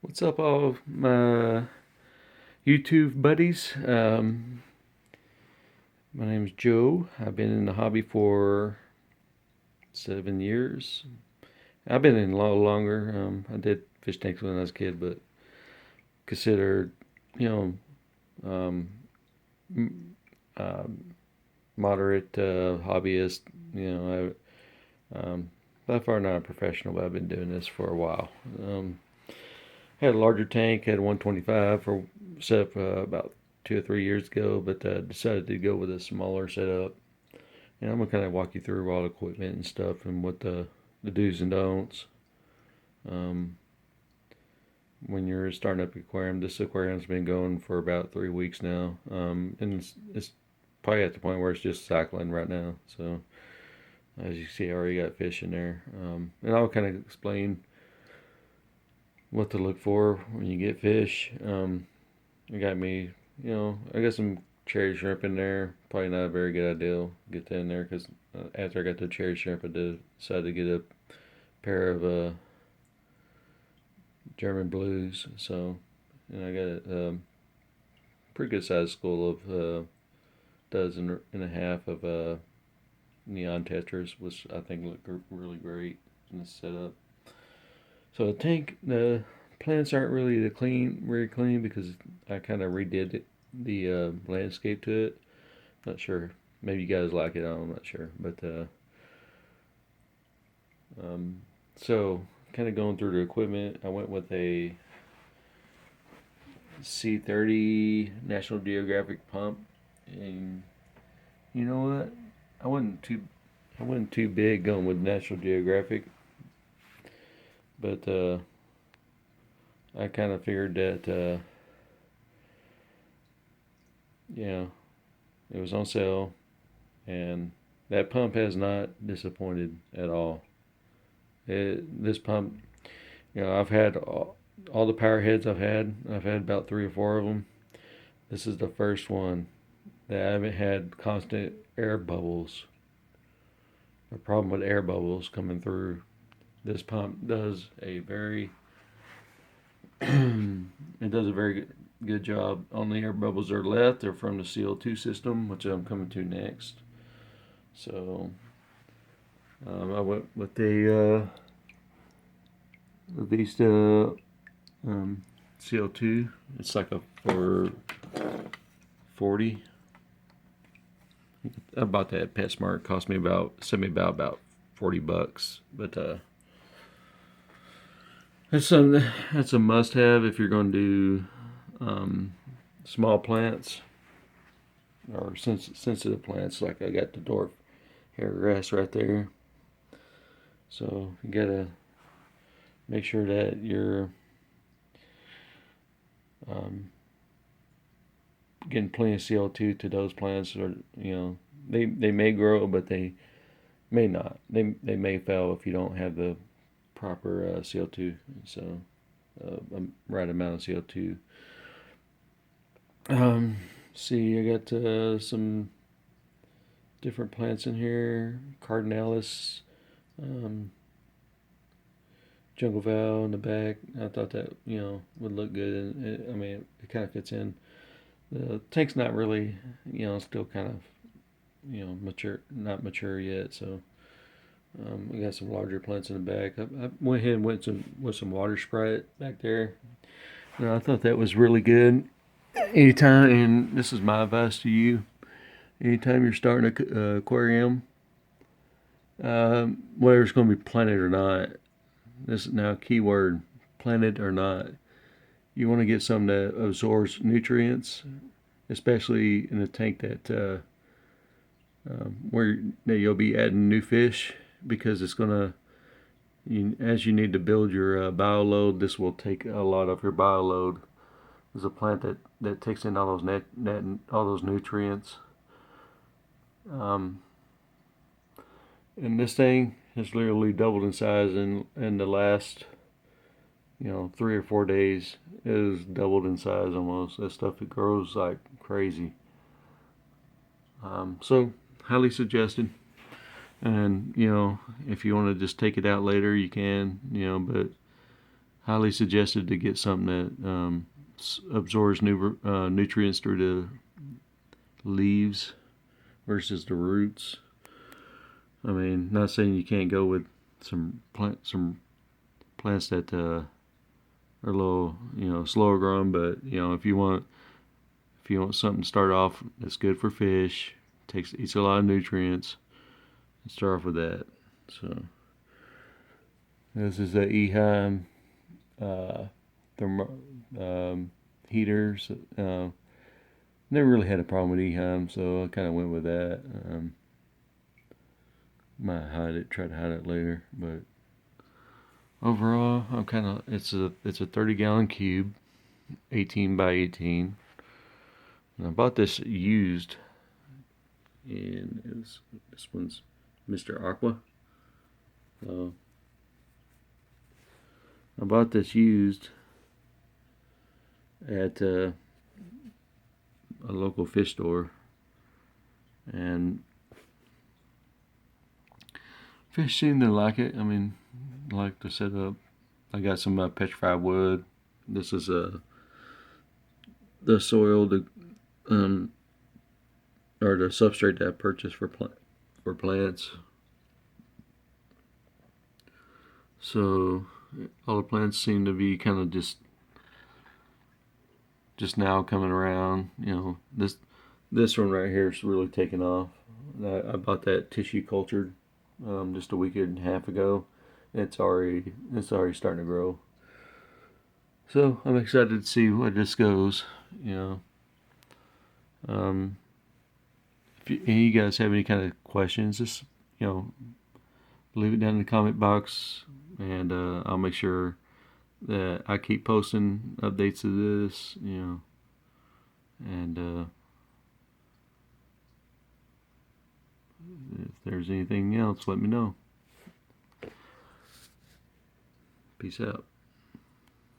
What's up, all my YouTube buddies? My name is Joe. I've been in the hobby for 7 years. I've been in a lot longer. I did fish tanks when I was a kid, but considered, you um, uh, moderate hobbyist. You know, by far not a professional, but I've been doing this for a while. Had a larger tank, had 125 for set up about 2 or 3 years ago, but decided to go with a smaller setup. And I'm gonna kind of walk you through all the equipment and stuff and what the do's and don'ts. Um, when you're starting up aquarium, this aquarium's been going for about 3 weeks now, and it's probably at the point where it's just cycling right now. So as you see, I already got fish in there, and I'll kind of explain what to look for when you get fish. I got me, I got some cherry shrimp in there. Probably not a very good idea. Get that in there because after I got the cherry shrimp, I decided to get a pair of German blues. So, and I got a pretty good sized school of dozen and a half of neon tetras, which I think look really great in the setup. So the plants aren't really very clean because I kind of redid the landscape to it. Not sure. Maybe you guys like it. I'm not sure. But um, so kind of going through the equipment, I went with a C30 National Geographic pump, and you know what? I wasn't too I wasn't too big going with National Geographic, but I kind of figured that you know it was on sale, and that pump has not disappointed at all. This pump, I've had all the power heads I've had about three or four of them. This is the first one that I haven't had constant air bubbles. A problem with air bubbles coming through. This pump does a very it does a very good job on the air bubbles that are left. They're from the CO2 system, which I'm coming to next. So I went with the Vista CO2. It's like a 440. I bought that at PetSmart. It cost me about $40. But that's a must have if you're going to do small plants or sensitive plants. Like I got the dwarf hair grass right there. So you gotta make sure that you're um, getting plenty of CO2 to those plants, or they may grow, but they may not. They may fail if you don't have the proper CO2. So right amount of CO2. See, I got some different plants in here. Cardinalis, um, jungle val in the back. I thought that would look good, and I mean it kind of fits in. The tank's not really, still kind of mature, not mature yet. So we got some larger plants in the back. I went ahead and with some water sprite back there. I thought that was really good. Anytime, and this is my advice to you: anytime you're starting a aquarium, whether it's going to be planted or not, this is now a key word: planted or not. You want to get something that absorbs nutrients, especially in a tank where you'll be adding new fish, because it's gonna as you need to build your bio load. This will take a lot of your bio load. There's a plant that takes in all those all those nutrients. Um, and this thing has literally doubled in size in the last 3 or 4 days. It has doubled in size almost. That stuff, it grows like crazy. So highly suggested. And if you want to just take it out later, you can. But highly suggested to get something that absorbs nutrients through the leaves versus the roots. I mean, not saying you can't go with some plants that are a little, slower growing, but if you want something to start off that's good for fish, eats a lot of nutrients, start off with that. So this is the Eheim thermo, heaters. Never really had a problem with Eheim, so I kind of went with that. Might try to hide it later, but overall, it's a 30-gallon cube, 18 by 18. And I bought this used, and this one's Mr. Aqua. I bought this used at a local fish store, and fish seem to like it. I mean, like the setup. I got some petrified wood. This is the soil or the substrate that I purchased for plants. So all the plants seem to be kind of just now coming around. This one right here is really taking off. I bought that tissue cultured just a week and a half ago. It's already starting to grow. So I'm excited to see where this goes. If you guys have any kind of questions, just leave it down in the comment box, and I'll make sure that I keep posting updates of this. And if there's anything else, let me know. Peace out.